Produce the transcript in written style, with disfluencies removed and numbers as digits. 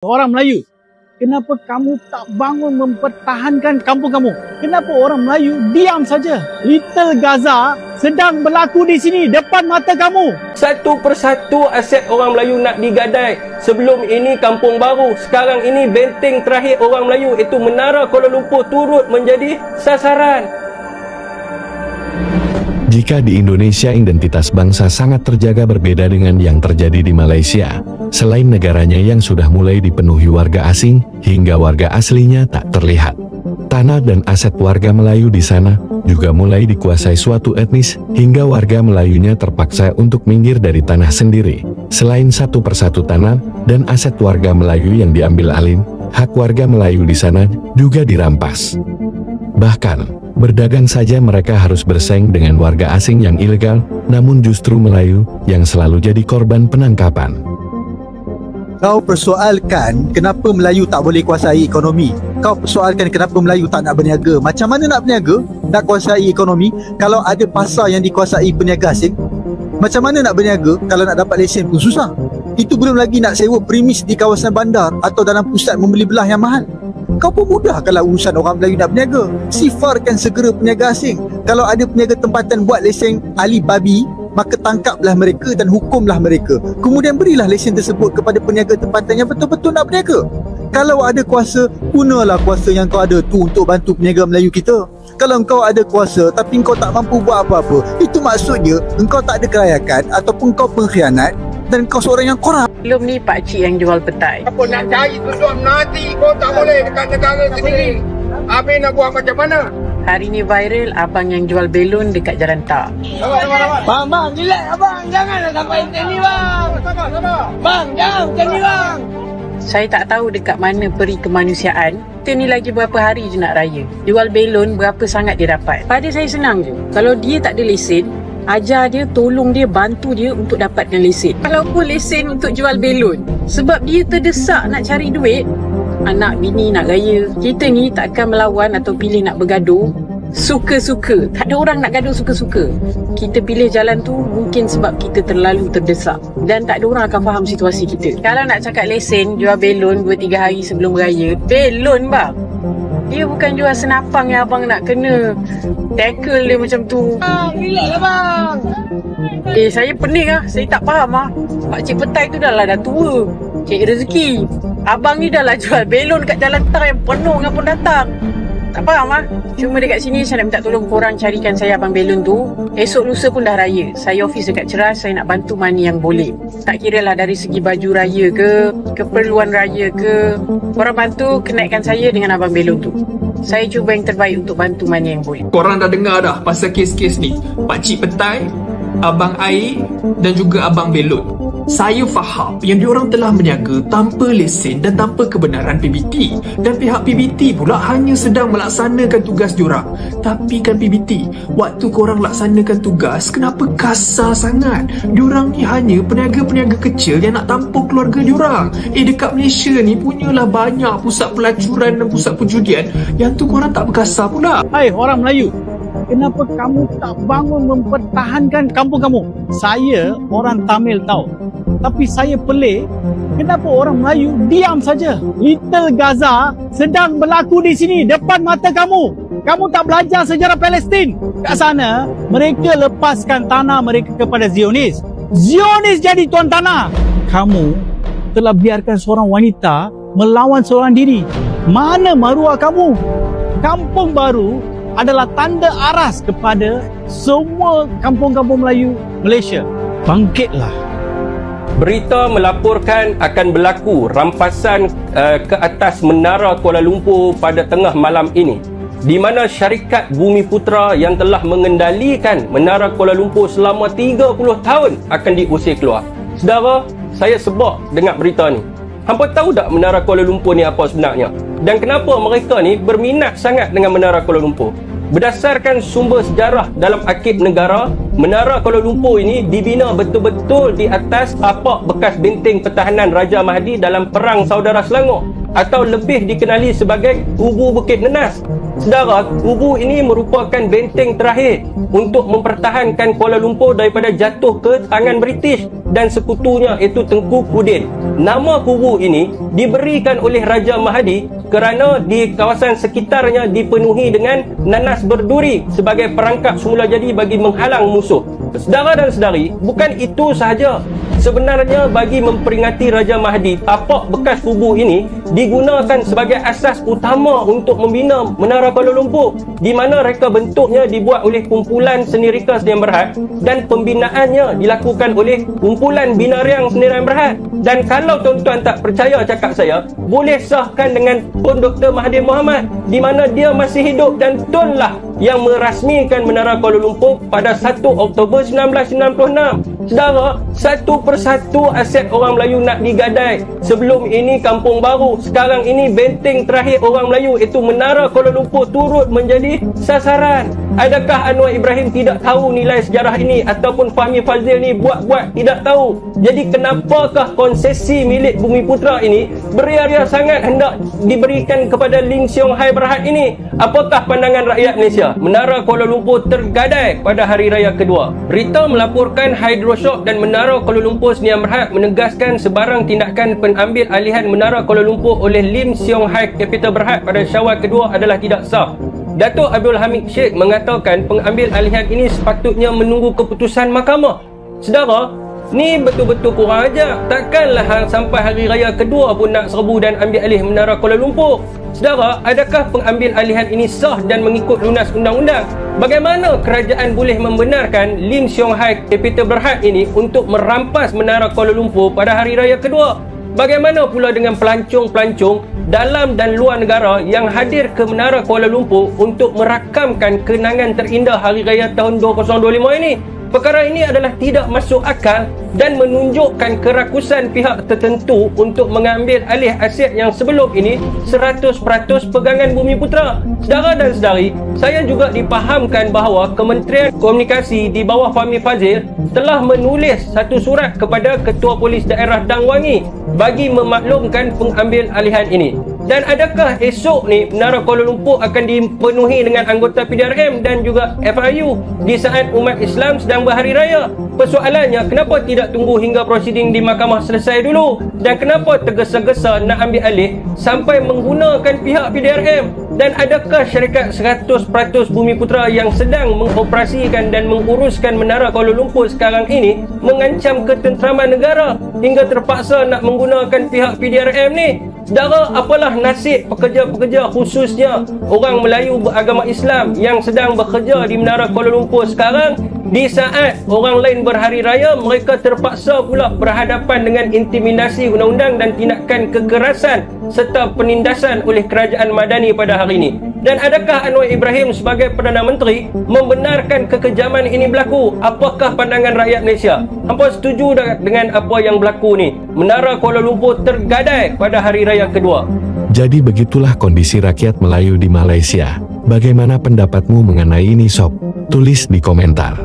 Orang Melayu, kenapa kamu tak bangun mempertahankan kampung kamu? Kenapa orang Melayu diam saja? Little Gaza sedang berlaku di sini depan mata kamu. Satu persatu aset orang Melayu nak digadai. Sebelum ini Kampung Baru, sekarang ini benteng terakhir orang Melayu iaitu Menara Kuala Lumpur turut menjadi sasaran. Jika di Indonesia identitas bangsa sangat terjaga berbeda dengan yang terjadi di Malaysia, selain negaranya yang sudah mulai dipenuhi warga asing, hingga warga aslinya tak terlihat. Tanah dan aset warga Melayu di sana juga mulai dikuasai suatu etnis, hingga warga Melayunya terpaksa untuk minggir dari tanah sendiri. Selain satu persatu tanah dan aset warga Melayu yang diambil alih, hak warga Melayu di sana juga dirampas. Bahkan, berdagang saja mereka harus bersaing dengan warga asing yang ilegal, namun justru Melayu yang selalu jadi korban penangkapan. Kau persoalkan kenapa Melayu tak boleh kuasai ekonomi. Kau persoalkan kenapa Melayu tak nak berniaga. Macam mana nak berniaga, nak kuasai ekonomi kalau ada pasar yang dikuasai peniaga asing? Macam mana nak berniaga kalau nak dapat lesen pun susah? Itu belum lagi nak sewa premis di kawasan bandar atau dalam pusat membeli belah yang mahal. Kau pun mudah kalau urusan orang Melayu nak berniaga. Sifarkan segera peniaga asing. Kalau ada peniaga tempatan buat lesen ahli babi, maka tangkaplah mereka dan hukumlah mereka. Kemudian berilah lesen tersebut kepada peniaga tempatan yang betul-betul nak berniaga. Kalau ada kuasa, gunalah kuasa yang kau ada tu untuk bantu peniaga Melayu kita. Kalau engkau ada kuasa tapi engkau tak mampu buat apa-apa, itu maksudnya engkau tak ada kelayakan ataupun kau pengkhianat dan kau seorang yang korup. Belum ni pakcik yang jual petai. Apa nak cari tujuan nanti kau tak boleh dekat negara sendiri. Habis nak buat macam mana? Hari ni viral abang yang jual belon dekat Jalan Tak. Bang, relax abang. Janganlah sampai macam ni bang. Sabar. Bang, jangan macam ni bang. Saya tak tahu dekat mana peri kemanusiaan. Kita ni lagi berapa hari je nak raya. Jual belon berapa sangat dia dapat. Pada saya senang je. Kalau dia tak ada lesen, ajar dia, tolong dia, bantu dia untuk dapatkan lesen. Walaupun lesen untuk jual belon. Sebab dia terdesak nak cari duit. Anak bini nak raya. Kita ni takkan melawan atau pilih nak bergaduh suka-suka. Tak ada orang nak gaduh suka-suka. Kita pilih jalan tu mungkin sebab kita terlalu terdesak. Dan tak ada orang akan faham situasi kita. Kalau nak cakap lesen, jual belon 2-3 hari sebelum raya. Belon bang. Dia bukan jual senapang yang abang nak kena tackle dia macam tu. Relax lah bang. Saya pening lah. Saya tak faham lah. Pakcik petai tu dah tua. Cik rezeki. Abang ni dah lah jual belon kat Jalan Tak yang penuh dengan pendatang. Tak faham lah. Cuma dekat sini saya nak minta tolong korang carikan saya abang belon tu. Esok lusa pun dah raya. Saya office dekat Ceras. Saya nak bantu mana yang boleh. Tak kira lah dari segi baju raya ke, keperluan raya ke. Korang bantu kenaikkan saya dengan abang belon tu. Saya cuba yang terbaik untuk bantu mana yang boleh. Korang dah dengar dah pasal kes-kes ni. Pakcik petai, abang air dan juga abang belon. Saya faham yang diorang telah berniaga tanpa lesen dan tanpa kebenaran PBT. Dan pihak PBT pula hanya sedang melaksanakan tugas diorang. Tapi kan PBT, waktu korang laksanakan tugas, kenapa kasar sangat? Diorang ni hanya peniaga-peniaga kecil yang nak tampung keluarga diorang. Dekat Malaysia ni punyalah banyak pusat pelacuran dan pusat perjudian. Yang tu korang tak berkasar pula. Hai orang Melayu, kenapa kamu tak bangun mempertahankan kampung kamu? Saya orang Tamil tahu. Tapi saya pelik, kenapa orang Melayu diam saja? Little Gaza sedang berlaku di sini depan mata kamu. Kamu tak belajar sejarah Palestin. Kat sana, mereka lepaskan tanah mereka kepada Zionis. Zionis jadi tuan tanah. Kamu telah biarkan seorang wanita melawan seorang diri. Mana maruah kamu? Kampung Baru adalah tanda aras kepada semua kampung-kampung Melayu Malaysia. Bangkitlah. Berita melaporkan akan berlaku rampasan ke atas Menara Kuala Lumpur pada tengah malam ini, di mana syarikat Bumi Putra yang telah mengendalikan Menara Kuala Lumpur selama 30 tahun akan diusir keluar. Saudara, saya sebab dengar berita ni. Hampa tahu tak Menara Kuala Lumpur ni apa sebenarnya? Dan kenapa mereka ni berminat sangat dengan Menara Kuala Lumpur? Berdasarkan sumber sejarah dalam arsip negara, Menara Kuala Lumpur ini dibina betul-betul di atas tapak bekas benteng pertahanan Raja Mahdi dalam Perang Saudara Selangor. atau lebih dikenali sebagai Kubu Bukit Nenas. Saudara, kubu ini merupakan benteng terakhir untuk mempertahankan Kuala Lumpur daripada jatuh ke tangan British dan sekutunya iaitu Tengku Kudin. Nama kubu ini diberikan oleh Raja Mahdi kerana di kawasan sekitarnya dipenuhi dengan nanas berduri sebagai perangkap semula jadi bagi menghalang musuh. Saudara dan saudari, bukan itu sahaja. Sebenarnya bagi memperingati Raja Mahdi, tapak bekas kubu ini digunakan sebagai asas utama untuk membina Menara Kuala Lumpur, di mana reka bentuknya dibuat oleh kumpulan seni reka Sdn Bhd dan pembinaannya dilakukan oleh kumpulan binariang Sdn Bhd. Dan kalau tuan-tuan tak percaya cakap saya, boleh sahkan dengan Tun Dr. Mahathir Mohamad, di mana dia masih hidup dan Tunlah yang merasmikan Menara Kuala Lumpur pada 1 Oktober 1996. Saudara, satu persatu aset orang Melayu nak digadai. Sebelum ini Kampung Baru, sekarang ini benteng terakhir orang Melayu iaitu Menara Kuala Lumpur turut menjadi sasaran. Adakah Anwar Ibrahim tidak tahu nilai sejarah ini ataupun Fahmi Fadzil ni buat-buat tidak tahu? Jadi kenapakah konsesi milik Bumiputera ini beria-ria sangat hendak diberikan kepada Lim Siong Hai Berhad ini? Apakah pandangan rakyat Malaysia? Menara Kuala Lumpur tergadai pada hari raya kedua. Berita melaporkan Hydroshock dan Menara Kuala Lumpur Sdn Bhd menegaskan sebarang tindakan pengambil alihan Menara Kuala Lumpur oleh Lim Siong Hai Capital Berhad pada Syawal kedua adalah tidak sah. Datuk Abdul Hamid Sheikh mengatakan pengambil alihan ini sepatutnya menunggu keputusan mahkamah. Saudara, ni betul-betul kurang ajar. Takkanlah sampai hari raya kedua pun nak serbu dan ambil alih Menara Kuala Lumpur. Saudara, adakah pengambil alihan ini sah dan mengikut lunas undang-undang? Bagaimana kerajaan boleh membenarkan Lim Siong Hai Capital Berhad ini untuk merampas Menara Kuala Lumpur pada hari raya kedua? Bagaimana pula dengan pelancong-pelancong dalam dan luar negara yang hadir ke Menara Kuala Lumpur untuk merakamkan kenangan terindah Hari Raya tahun 2025 ini? Perkara ini adalah tidak masuk akal dan menunjukkan kerakusan pihak tertentu untuk mengambil alih aset yang sebelum ini 100% pegangan Bumiputera. Saudara dan saudari, saya juga dipahamkan bahawa Kementerian Komunikasi di bawah Fahmi Fadzil telah menulis satu surat kepada Ketua Polis Daerah Dang Wangi bagi memaklumkan pengambil alihan ini. Dan adakah esok ni Menara Kuala Lumpur akan dipenuhi dengan anggota PDRM dan juga FIU di saat umat Islam sedang berhari raya? Persoalannya, kenapa tidak tunggu hingga prosiding di mahkamah selesai dulu? Dan kenapa tergesa-gesa nak ambil alih sampai menggunakan pihak PDRM? Dan adakah syarikat 100% Bumiputera yang sedang mengoperasikan dan menguruskan Menara Kuala Lumpur sekarang ini mengancam ketenteraman negara hingga terpaksa nak menggunakan pihak PDRM ni? Saudara, apalah nasib pekerja-pekerja khususnya orang Melayu beragama Islam yang sedang bekerja di Menara Kuala Lumpur sekarang di saat orang lain berhari raya, mereka terpaksa pula berhadapan dengan intimidasi undang-undang dan tindakan kekerasan serta penindasan oleh kerajaan Madani pada hari ini. Dan adakah Anwar Ibrahim sebagai Perdana Menteri membenarkan kekejaman ini berlaku? Apakah pandangan rakyat Malaysia? Hampa setuju dengan apa yang berlaku ni? Menara Kuala Lumpur tergadai pada hari raya kedua. Jadi begitulah kondisi rakyat Melayu di Malaysia. Bagaimana pendapatmu mengenai ini sob? Tulis di komentar.